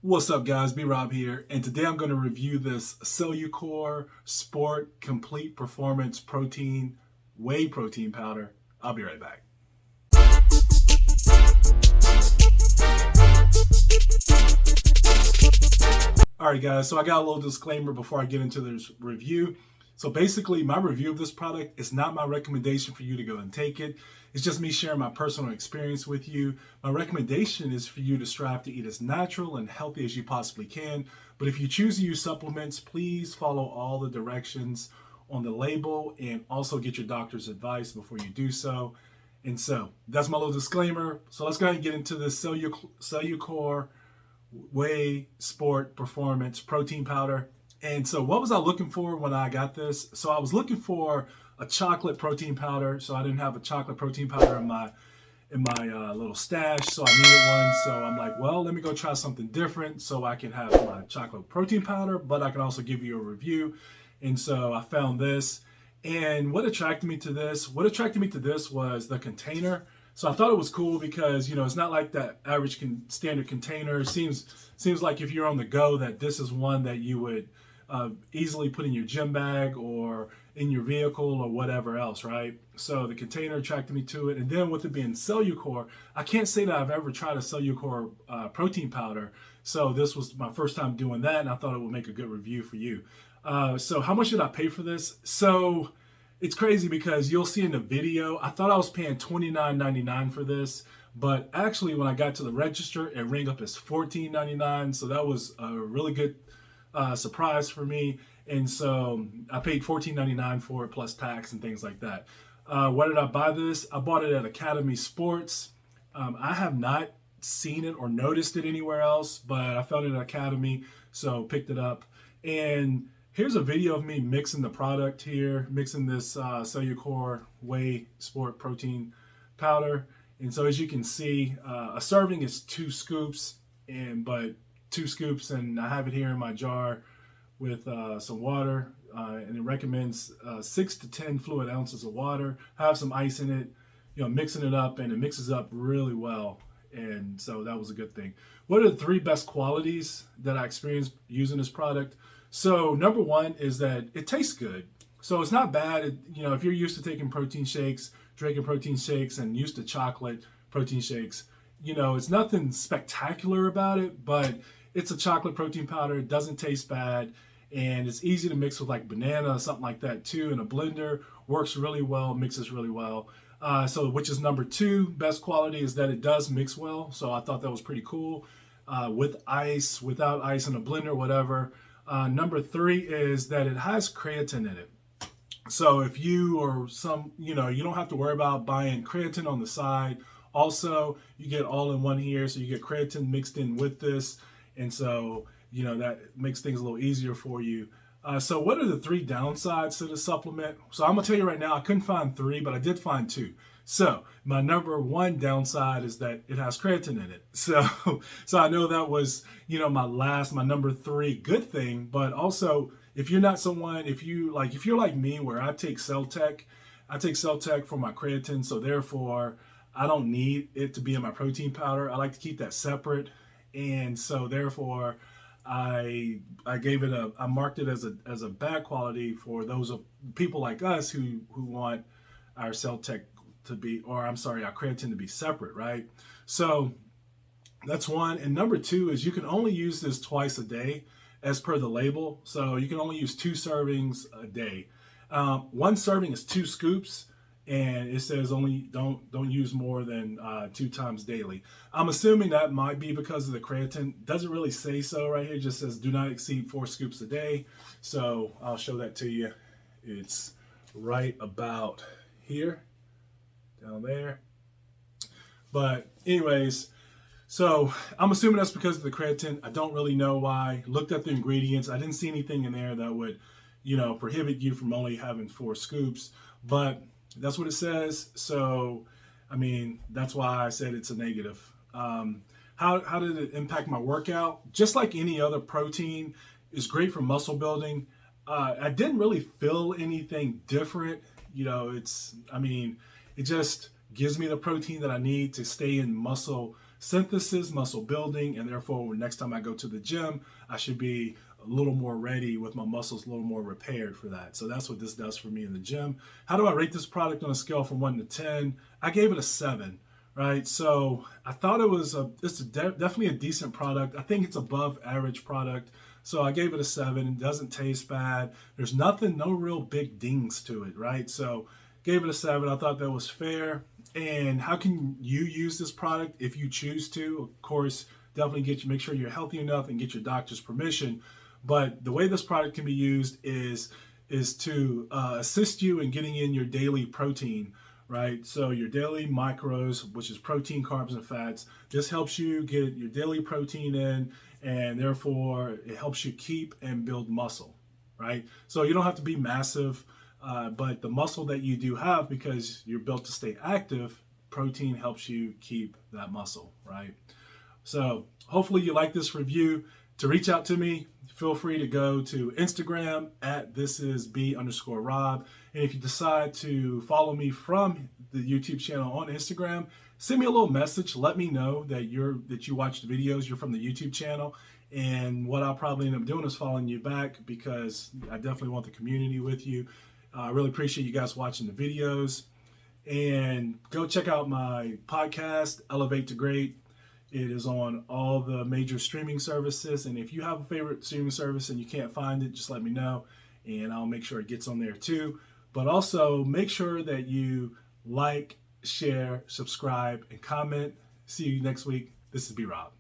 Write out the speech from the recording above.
What's up guys, B-Rob here, and today I'm going to review this Cellucor Sport Complete Performance Protein Whey Protein Powder. I'll be right back. Alright guys, so I got a little disclaimer before I get into this review. So basically, my review of this product is not my recommendation for you to go and take it. It's just me sharing my personal experience with you. My recommendation is for you to strive to eat as natural and healthy as you possibly can. But if you choose to use supplements, please follow all the directions on the label and also get your doctor's advice before you do so. And so that's my little disclaimer. So let's go ahead and get into this Cellucor Whey Sport Performance Protein Powder. And so what was I looking for when I got this? So I was looking for a chocolate protein powder. So I didn't have a chocolate protein powder in my little stash. So I needed one. So I'm like, well, let me go try something different so I can have my chocolate protein powder, but I can also give you a review. And so I found this. And what attracted me to this? What attracted me to this was the container. So I thought it was cool because, you know, it's not like that average standard container. It seems like if you're on the go that this is one that you would easily put in your gym bag or in your vehicle or whatever else, right? So the container attracted me to it. And then with it being Cellucor, I can't say that I've ever tried a Cellucor protein powder. So this was my first time doing that, and I thought it would make a good review for you. So how much did I pay for this? So it's crazy because you'll see in the video, I thought I was paying $29.99 for this, but actually when I got to the register, it rang up as $14.99. So that was a really good surprise for me. And so I paid $14.99 for it plus tax and things like that. Where did I buy this? I bought it at Academy Sports. I have not seen it or noticed it anywhere else, but I found it at Academy, so picked it up. And here's a video of me mixing the product here, mixing this Cellucor Whey Sport Protein Powder. And so as you can see, a serving is 2 scoops, but 2 scoops, and I have it here in my jar with some water, and it recommends 6 to 10 fluid ounces of water. Have some ice in it, you know, mixing it up, and it mixes up really well. And so that was a good thing. What are the 3 best qualities that I experienced using this product? So number 1 is that it tastes good. So it's not bad. You know, if you're used to taking protein shakes, drinking protein shakes, and used to chocolate protein shakes, you know, it's nothing spectacular about it, but it's a chocolate protein powder. It doesn't taste bad, and it's easy to mix with like banana or something like that too in a blender. Works really well, mixes really well. So which is number 2 best quality, is that it does mix well. So I thought that was pretty cool. With ice, without ice in a blender, whatever. Number 3 is that it has creatine in it. So if you or you don't have to worry about buying creatine on the side. Also, you get all in one here, so you get creatine mixed in with this. And so, you know, that makes things a little easier for you. So what are the 3 downsides to the supplement? So I'm going to tell you right now, I couldn't find 3, but I did find 2. So my number 1 downside is that it has creatine in it. So I know that was, you know, my number 3 good thing. But also, if you're not someone, if you're like me, where I take Celtec for my creatine. So therefore, I don't need it to be in my protein powder. I like to keep that separate. And so therefore, I marked it as a bad quality for those of people like us who want our Celtec to be, our creatine to be separate, right? So that's 1. And number 2 is you can only use this twice a day as per the label. So you can only use 2 servings a day. 1 serving is 2 scoops. And it says only don't use more than 2 times daily. I'm assuming that might be because of the creatine. Doesn't really say so right here. It just says do not exceed 4 scoops a day. So I'll show that to you. It's right about here, down there. But anyways, so I'm assuming that's because of the creatine. I don't really know why. Looked at the ingredients. I didn't see anything in there that would, you know, prohibit you from only having 4 scoops. But that's what it says. So, I mean, that's why I said it's a negative. How did it impact my workout? Just like any other protein, it's great for muscle building. I didn't really feel anything different. You know, it just gives me the protein that I need to stay in muscle synthesis, muscle building, and therefore next time I go to the gym, I should be a little more ready with my muscles, a little more repaired for that. So that's what this does for me in the gym. How do I rate this product on a scale from 1 to 10? I gave it a 7. Right, so I thought it's definitely a decent product. I think it's above average product, so I gave it a 7. It doesn't taste bad. There's no real big dings to it, right? So gave it a 7. I thought that was fair. And how can you use this product if you choose to? Of course, definitely make sure you're healthy enough and get your doctor's permission. But the way this product can be used is to assist you in getting in your daily protein. Right, so your daily macros, which is protein, carbs, and fats, this helps you get your daily protein in, and therefore it helps you keep and build muscle, right? So you don't have to be massive, but the muscle that you do have, because you're built to stay active, protein helps you keep that muscle, right? So hopefully you like this review. To reach out to me, feel free to go to Instagram at thisisb_Rob. And if you decide to follow me from the YouTube channel on Instagram, send me a little message. Let me know that you watch the videos, you're from the YouTube channel. And what I'll probably end up doing is following you back, because I definitely want the community with you. I really appreciate you guys watching the videos. And go check out my podcast, Elevate to Great. It is on all the major streaming services. And if you have a favorite streaming service and you can't find it, just let me know, and I'll make sure it gets on there too. But also make sure that you like, share, subscribe, and comment. See you next week. This is B-Rob.